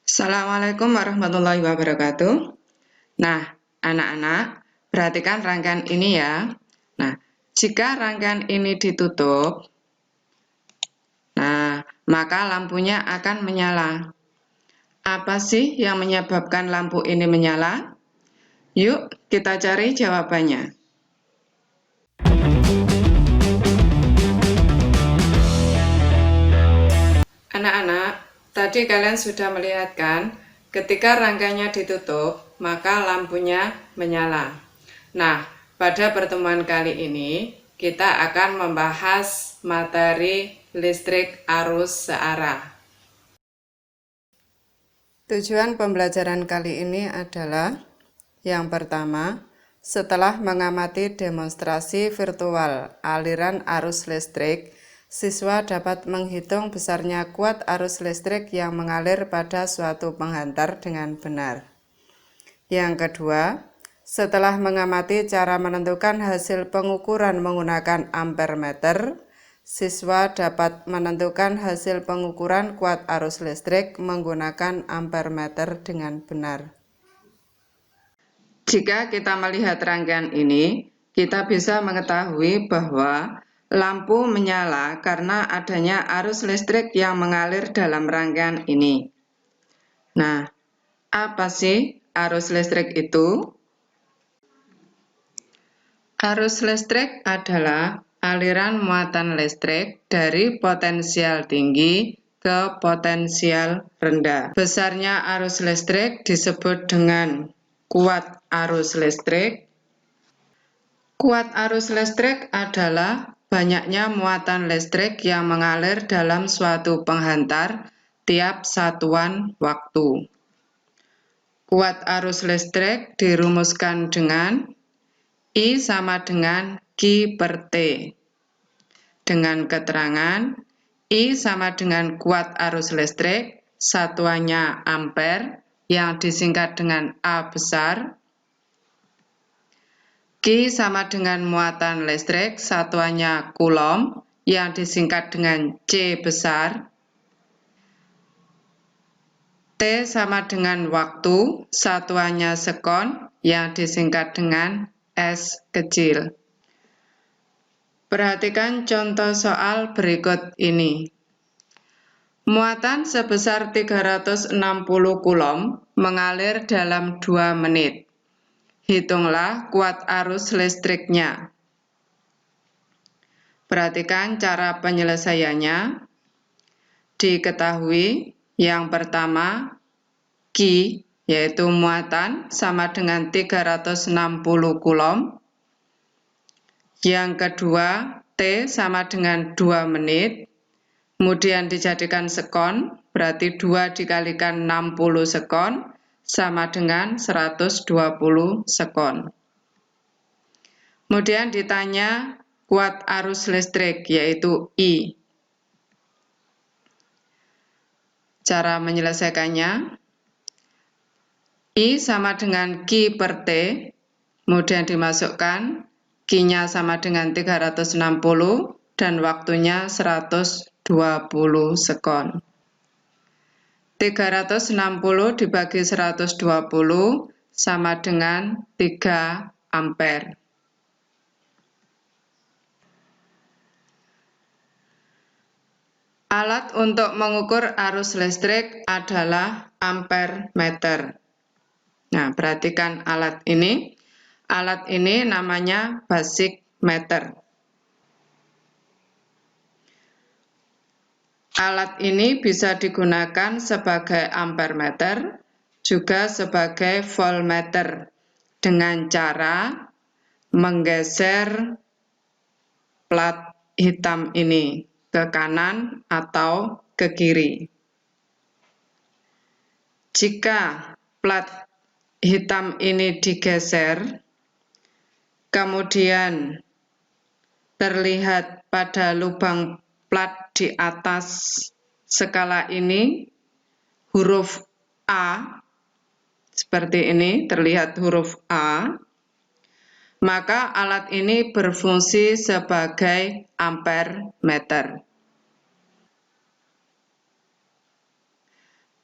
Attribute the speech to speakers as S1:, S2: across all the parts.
S1: Assalamualaikum warahmatullahi wabarakatuh. Nah, anak-anak, perhatikan rangkaian ini ya. Nah, jika rangkaian ini ditutup, maka lampunya akan menyala. Apa sih yang menyebabkan lampu ini menyala? Yuk, kita cari jawabannya. Anak-anak, tadi kalian sudah melihat kan, ketika rangkaiannya ditutup, maka lampunya menyala. Nah, pada pertemuan kali ini, kita akan membahas materi listrik arus searah. Tujuan pembelajaran kali ini adalah yang pertama, setelah mengamati demonstrasi virtual aliran arus listrik, siswa dapat menghitung besarnya kuat arus listrik yang mengalir pada suatu penghantar dengan benar. Yang kedua, setelah mengamati cara menentukan hasil pengukuran menggunakan ampere meter, siswa dapat menentukan hasil pengukuran kuat arus listrik menggunakan ampere meter dengan benar. Jika kita melihat rangkaian ini, kita bisa mengetahui bahwa lampu menyala karena adanya arus listrik yang mengalir dalam rangkaian ini. Nah, apa sih arus listrik itu? Arus listrik adalah aliran muatan listrik dari potensial tinggi ke potensial rendah. Besarnya arus listrik disebut dengan kuat arus listrik. Kuat arus listrik adalah banyaknya muatan listrik yang mengalir dalam suatu penghantar tiap satuan waktu. Kuat arus listrik dirumuskan dengan I sama dengan Q per T. Dengan keterangan I sama dengan kuat arus listrik, satuannya ampere yang disingkat dengan A besar. Q sama dengan muatan listrik, satuannya coulomb yang disingkat dengan C besar. T sama dengan waktu, satuannya sekon yang disingkat dengan S kecil. Perhatikan contoh soal berikut ini. Muatan sebesar 360 coulomb mengalir dalam 2 menit. Hitunglah kuat arus listriknya. Perhatikan cara penyelesaiannya. Diketahui yang pertama, Q yaitu muatan sama dengan 360 coulomb. Yang kedua, T sama dengan 2 menit. Kemudian dijadikan sekon, berarti 2 dikalikan 60 sekon sama dengan 120 sekon. Kemudian ditanya kuat arus listrik, yaitu I. Cara menyelesaikannya, I sama dengan Q per T, kemudian dimasukkan, Q-nya sama dengan 360 dan waktunya 120 sekon. 360 dibagi 120 sama dengan 3 ampere. Alat untuk mengukur arus listrik adalah ampere meter. Nah, perhatikan alat ini. Alat ini namanya basic meter. Alat ini bisa digunakan sebagai ampere meter, juga sebagai voltmeter, dengan cara menggeser plat hitam ini ke kanan atau ke kiri. Jika plat hitam ini digeser, kemudian terlihat pada lubang plat di atas skala ini huruf A, seperti ini terlihat huruf A, maka alat ini berfungsi sebagai ampere meter.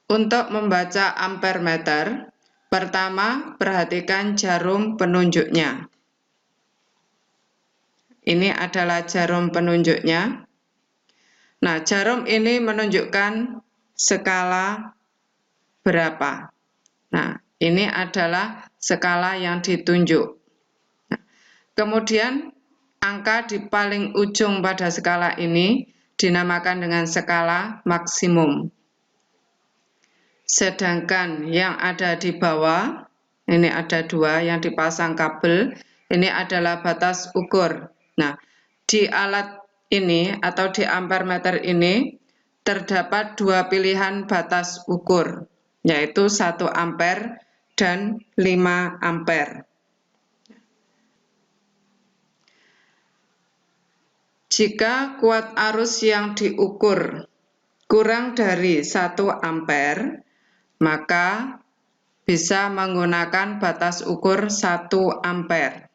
S1: Untuk membaca ampere meter, pertama perhatikan jarum penunjuknya. Ini adalah jarum penunjuknya. Nah, jarum ini menunjukkan skala berapa. Nah, ini adalah skala yang ditunjuk. Nah, kemudian angka di paling ujung pada skala ini dinamakan dengan skala maksimum. Sedangkan yang ada di bawah, ini ada dua yang dipasang kabel, ini adalah batas ukur. Nah, di alat ini atau di ampere meter ini terdapat dua pilihan batas ukur, yaitu 1 ampere dan 5 ampere. Jika kuat arus yang diukur kurang dari 1 ampere, maka bisa menggunakan batas ukur 1 ampere.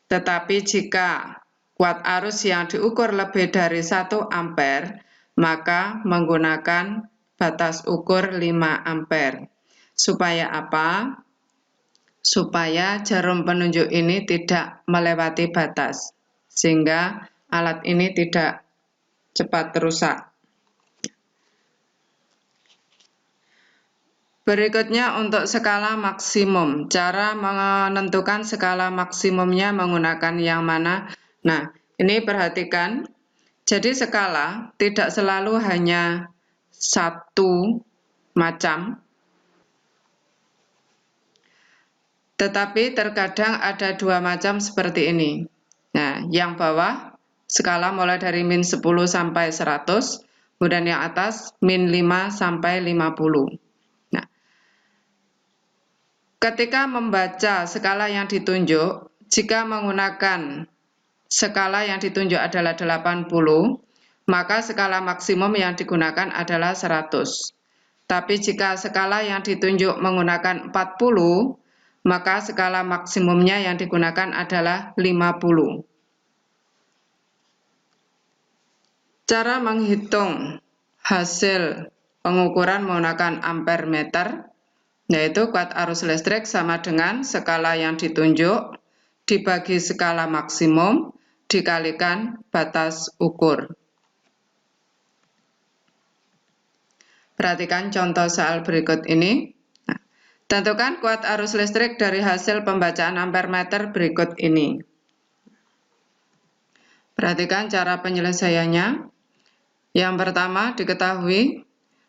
S1: Tetapi jika kuat arus yang diukur lebih dari 1 ampere, maka menggunakan batas ukur 5 ampere. Supaya apa? Supaya jarum penunjuk ini tidak melewati batas, sehingga alat ini tidak cepat rusak. Berikutnya untuk skala maksimum. Cara menentukan skala maksimumnya menggunakan yang mana? Nah, ini perhatikan. Jadi skala tidak selalu hanya satu macam, tetapi terkadang ada dua macam seperti ini. Nah, yang bawah skala mulai dari min 10 sampai 100, kemudian yang atas min 5 sampai 50. Ketika membaca skala yang ditunjuk, jika menggunakan skala yang ditunjuk adalah 80, maka skala maksimum yang digunakan adalah 100. Tapi jika skala yang ditunjuk menggunakan 40, maka skala maksimumnya yang digunakan adalah 50. Cara menghitung hasil pengukuran menggunakan ampere meter, yaitu kuat arus listrik sama dengan skala yang ditunjuk dibagi skala maksimum dikalikan batas ukur. Perhatikan contoh soal berikut ini. Nah, tentukan kuat arus listrik dari hasil pembacaan ampere meter berikut ini. Perhatikan cara penyelesaiannya. Yang pertama diketahui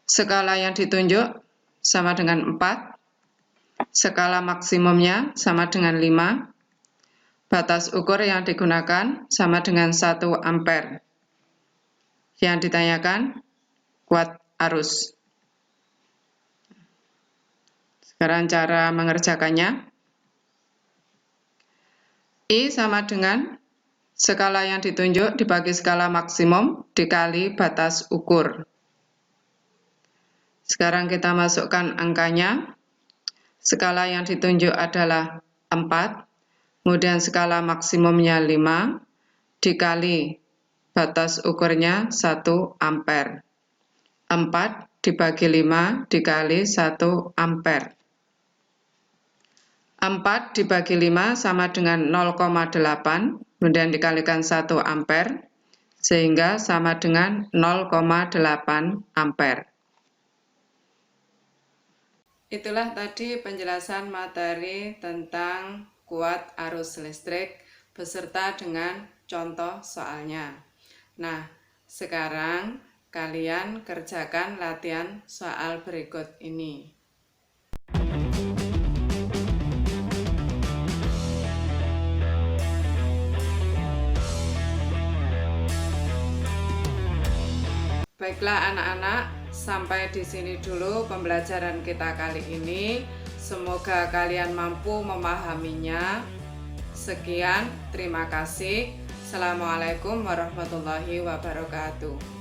S1: skala yang ditunjuk sama dengan 4, skala maksimumnya sama dengan 5, batas ukur yang digunakan sama dengan 1 ampere. Yang ditanyakan kuat arus. Sekarang cara mengerjakannya. I sama dengan skala yang ditunjuk dibagi skala maksimum dikali batas ukur. Sekarang kita masukkan angkanya. Skala yang ditunjuk adalah 4, kemudian skala maksimumnya 5, dikali batas ukurnya 1 ampere. 4 dibagi 5 dikali 1 ampere. 4 dibagi 5 sama dengan 0,8, kemudian dikalikan 1 ampere, sehingga sama dengan 0,8 ampere. Itulah tadi penjelasan materi tentang kuat arus listrik beserta dengan contoh soalnya. Nah, sekarang kalian kerjakan latihan soal berikut ini. Baiklah anak-anak, sampai di sini dulu pembelajaran kita kali ini. Semoga kalian mampu memahaminya. Sekian, terima kasih. Assalamualaikum warahmatullahi wabarakatuh.